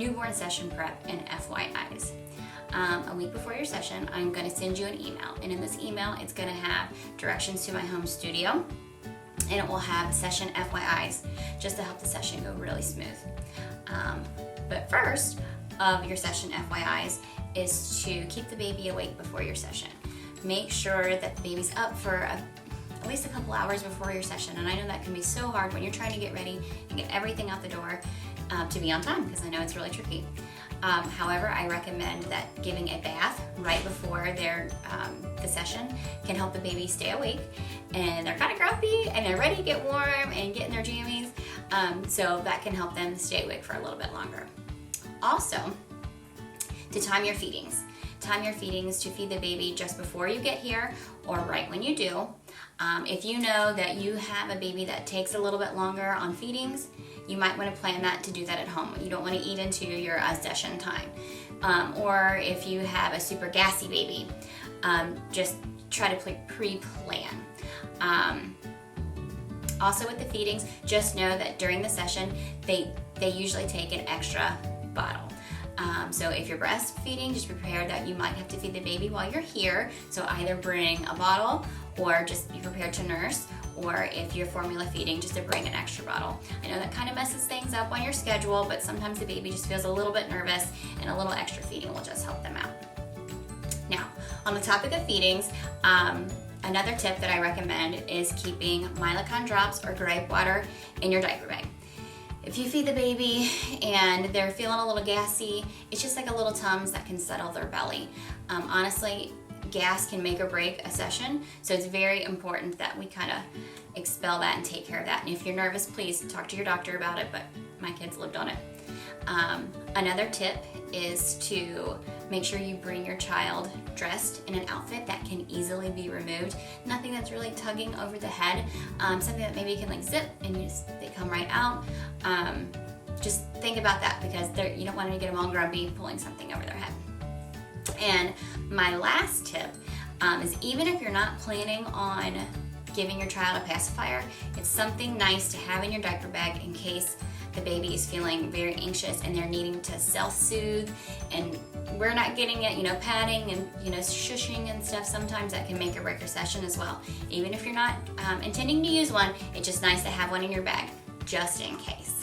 newborn session prep and FYIs. A week before your session, I'm going to send you an email, and in this email it's going to have directions to my home studio, and it will have session FYIs just to help the session go really smooth. But first of your session FYIs is to keep the baby awake before your session. Make sure that the baby's up for at least a couple hours before your session, and I know that can be so hard when you're trying to get ready and get everything out the door to be on time, because I know it's really tricky. However, I recommend that giving a bath right before the session can help the baby stay awake, and they're kind of grumpy and they're ready to get warm and get in their jammies, so that can help them stay awake for a little bit longer. Also, to time your feedings. Time your feedings to feed the baby just before you get here or right when you do. If you know that you have a baby that takes a little bit longer on feedings, you might want to plan to do that at home. You don't want to eat into your session time. Or if you have a super gassy baby, just try to pre-plan. Also with the feedings, just know that during the session, they usually take an extra bottle. So if you're breastfeeding, just prepare that you might have to feed the baby while you're here. So either bring a bottle or just be prepared to nurse, or if you're formula feeding, just to bring an extra bottle. I know that kind of messes things up on your schedule, but sometimes the baby just feels a little bit nervous, and a little extra feeding will just help them out. Now, on the topic of feedings, another tip that I recommend is keeping Mylicon drops or grape water in your diaper bag. If you feed the baby and they're feeling a little gassy, it's just like a little Tums that can settle their belly. Honestly, gas can make or break a session, so it's very important that we kind of expel that and take care of that. And if you're nervous, please talk to your doctor about it, but my kids lived on it. Another tip is to make sure you bring your child dressed in an outfit that can easily be removed. Nothing that's really tugging over the head. Something that maybe you can like zip and they come right out. Just think about that, because you don't want to get them all grumpy pulling something over their head. And my last tip is, even if you're not planning on giving your child a pacifier, it's something nice to have in your diaper bag in case the baby is feeling very anxious and they're needing to self-soothe and we're not getting it, patting and, shushing and stuff. Sometimes that can make or break your session as well. Even if you're not intending to use one, it's just nice to have one in your bag, just in case.